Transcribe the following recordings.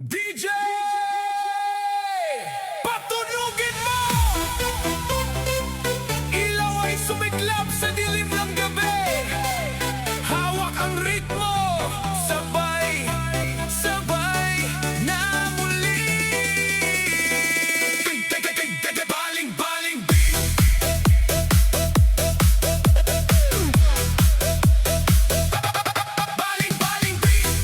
DJ! Patunugin mo! Ilaw ay sumiklab sa dilim ng gabi. Hawak ang ritmo, sabay, sabay na muli. Baling-baling beat. Baling-baling beat.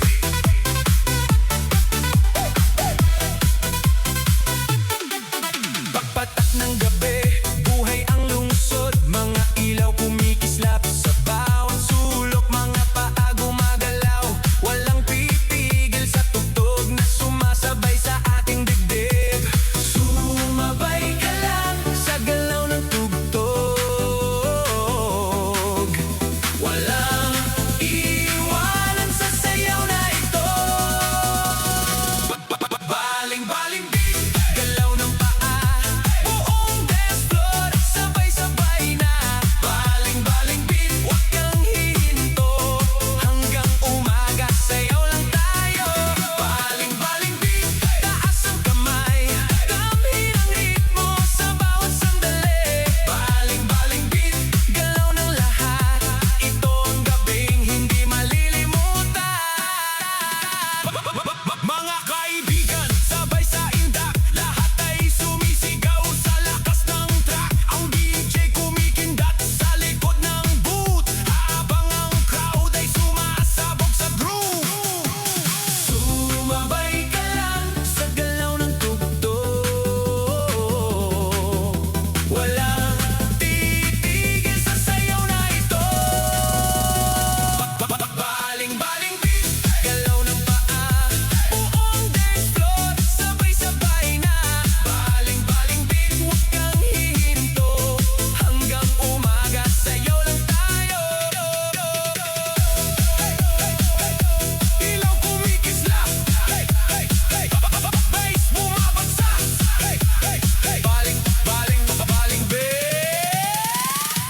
Pagpatak ng gabi, buhay ang lungsod. Mga ilaw kumikislap sa bawat sulok. Mga paa gumagalaw, walang pipigil sa tugtog na sumasabay sa ating dibdib. Sumabay ka lang sa galaw ng tugtog. Walang iwanan sa sayaw na ito. Baling-baling beat, galaw ng paa, buong dance floor, sabay-sabay na. Baling-baling beat, huwag kang hihinto, hanggang umaga sayaw lang tayo. Baling-baling beat, taas ang kamay, damhin ang ritmo sa bawat sandali. Baling-baling beat, galaw ng lahat, ito ang gabing hindi malilimutan. Mga kaibigan, sabay sa indak, lahat ay sumisigaw sa lakas ng track. Ang DJ kumikindat sa likod ng booth, habang ang crowd ay sumasabog sa groove. Sumabay ka lang sa galaw ng tugtog. Walang titigil sa sayaw na ito. Baling-baling beat, galaw ng paa, buong dance floor, sabay-sabay na. Baling-baling beat, huwag kang hihinto, hanggang umaga sayaw lang tayo. Ilaw kumikislap, bass bumabagsak. Baling-baling beat,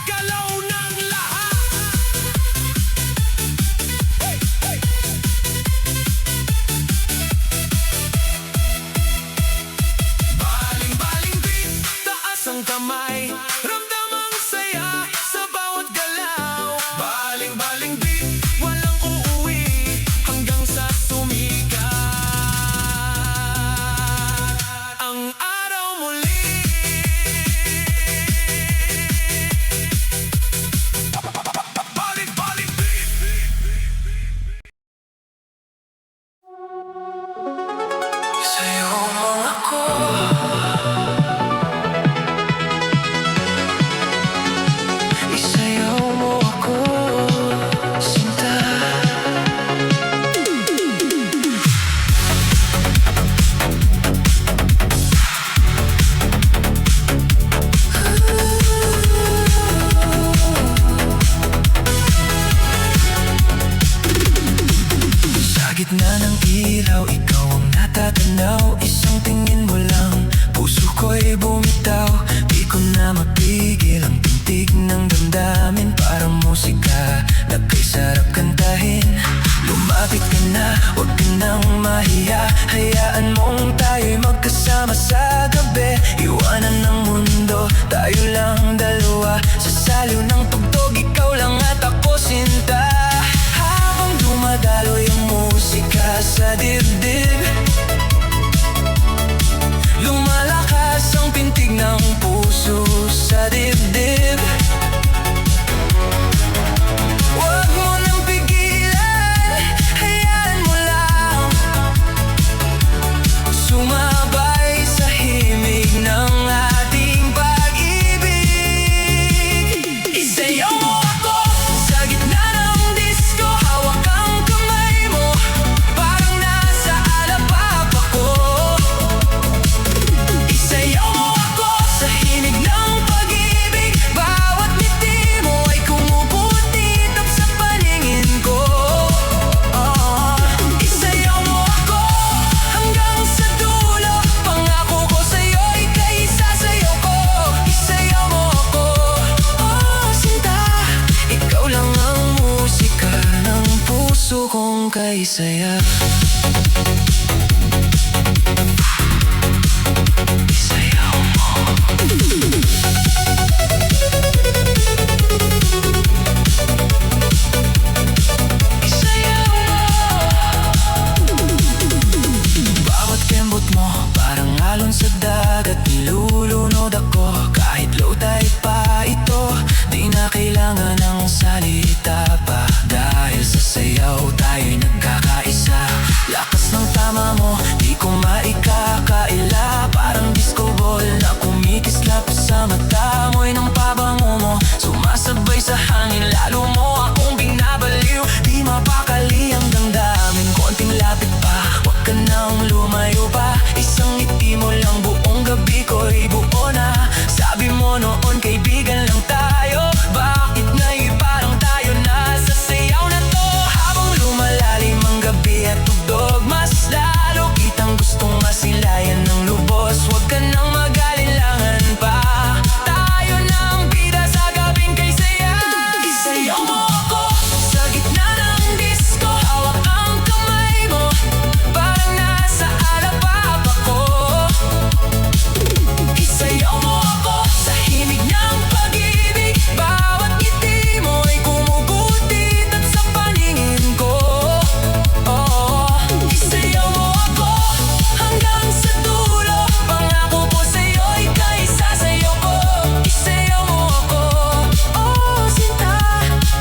galaw ng lahat. Baling-baling beat, taas ang kamay, ramdam ang saya sa bawat galaw. Baling-baling beat, walang uuwi hanggang sa sumikat ang araw muli. Baling-baling beat. Sa'yo mo ako, isayaw mo ako, sinta. Sa gitna ng ilaw, ikaw ang natatanaw. Isang tingin mo lang, puso ko'y bumitaw. Di ko na mapigil ang tintig ng damdamin. Parang musika na kay sarap kantahin. Lumapit ka na, huwag ka nang mahiya. Hayaan mong tayo'y magkasama sa gabi. Iwanan ng mundo, tayo lang dalawa. Sa saliw ng tugtog, ikaw lang at ako, sinta. Habang dumadaloy ang musika sa dibdib, lumalakas ang pintig ng puso sa dibdib. Huwag mo nang pigilan, hayaan mo lang sumabay sa himig ng ating pag-ibig. Isayaw mo ako sa gitna ng disco, hawak ang kamay mo, parang nasa alapap ako. Isayaw mo ako sa himig ng pag-ibig, bawat ngiti mo ay kumuputitap sa paningin ko. Isayaw mo ako hanggang sa dulo, pangako ko sa'yo'y kaisasayaw ko. Isayaw mo ako, sinta, ikaw lang ang musika ng puso kong kaisaya. ka nang lumayo pa. Isang ngiti mo lang buong gabi ko'y buo na. Sabi mo noon kaibigan lang tayo, bakit ngayon parang tayo nasa sayaw na to? Habang lumalalim ang gabi at tugtog, mas lalo kitang gustong masilayan ng lubos. Huwag ka nang mag-alilangan pa, tayo na ang bida sa gabing kay saya. Isayaw mo ako sa gitna ng disco, hawak ang kamay mo, parang nasa alapap ako. Isayaw mo ako sa himig ng pag-ibig, bawat ngiti mo ay kumugutit at sa paningin ko. Isayaw mo ako hanggang sa dulo, pangako ko sa'yo ika'y sasayaw ko. Isayaw mo ako, oh sinta,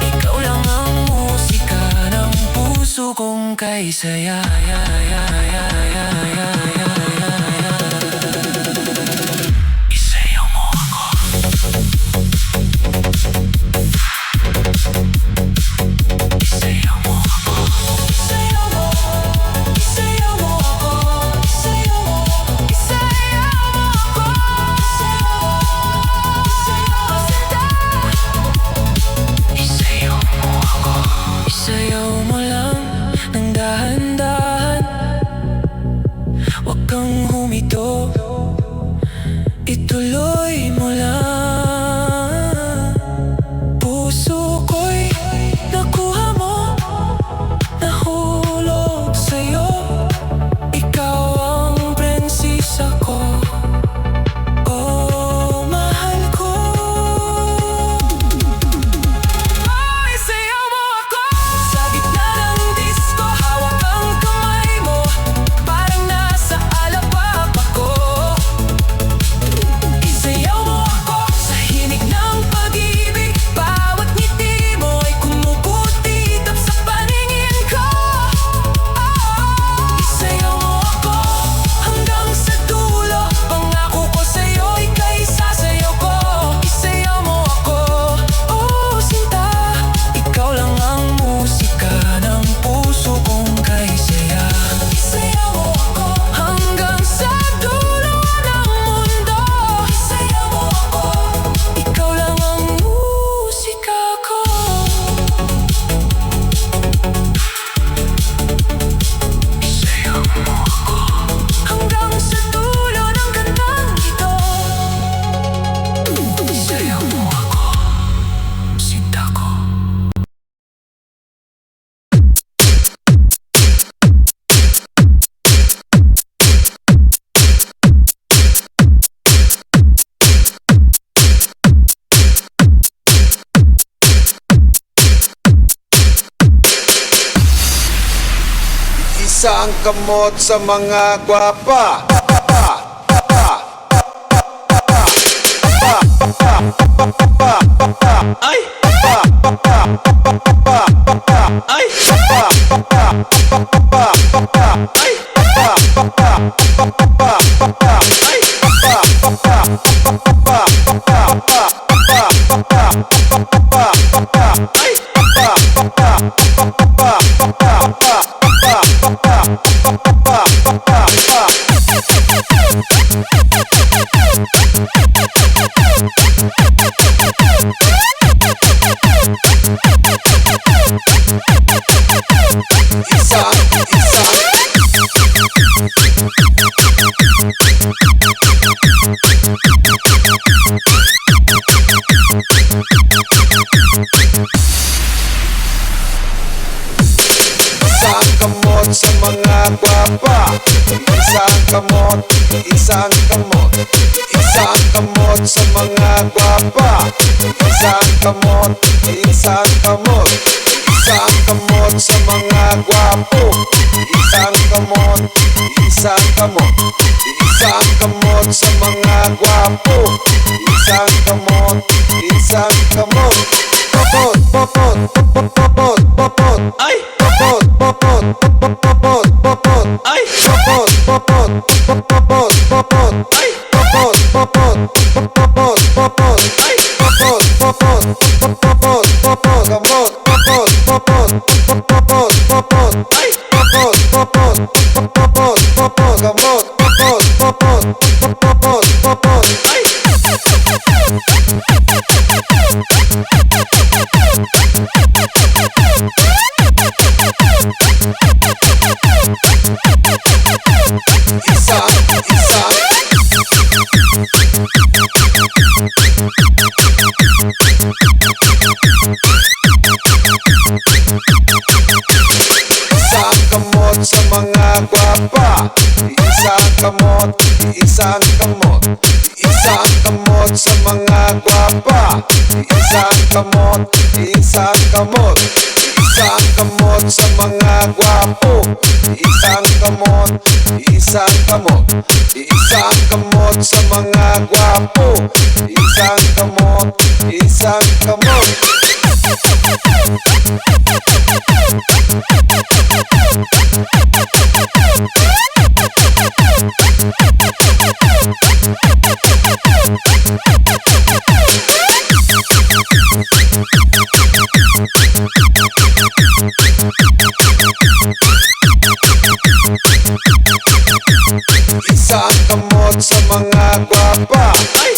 ikaw lang ang musika ng puso kong kay saya. Isayaw mo ako. Isayaw mo ako. Isayaw mo. Isayaw mo ako. Isayaw mo. Isayaw mo ako. Isayaw mo ako. Isayaw mo lang ng dahan-dahan, huwag kang humito, ituloy mo lang. Puso ko'y nakuha mo, nahulog sa'yo, ikaw ang prinsesa ko. Oh, mahal ko. Isayaw mo ako sa gitna ng disco, hawak ang kamay mo, parang nasa alapap ako. Isayaw mo ako sa himig ng pag-ibig, bawat ngiti mo ay kumukutit at sa paningin ko. Isayaw mo ako hanggang sa dulo, pangako ko sa'yo ika'y sasayaw ko. Isayaw mo ako, oh sinta, ikaw lang ang musika ng puso kong kay saya. Isayaw mo ako hanggang sa dulo ng mundo. Isayaw mo ako, ikaw lang ang musika ko. Isayaw mo ako hanggang sa dulo ng kantang ito. Isayaw mo ako, sinta ko. Isang kamot sa mga gwapa. Ay! Ay! Isang kamot sa mga gwapa. Isang kamot, isang kamot. Isang kamot sa mga gwapa. Isang kamot, isang kamot. Isang kamot sa mga gwapo. Isang kamot, isang kamot. Isang kamot sa mga gwapo. Isang kamot, isang kamot. Popot, popot, popot, popot, popot. Ay! Popot, popot, popot, popot, popot. Ay! Popot, popot, popot, popot, popot. Ay! Popot, popot, popot, popot, popot. Ay! Popot, popot, popot, popot, popot. Kamot, popot, popot, popot, popot, popot. Ay! Popot, Isang kamot sa mga gwapa. Isang kamot, isang kamot. Isang kamot sa mga gwapa. Isang kamot, isang kamot. Isang kamot sa mga gwapo. Isang kamot, isang kamot. Isang kamot sa mga gwapo. Isang kamot, isang kamot. Isang kamot sa mga gwapa.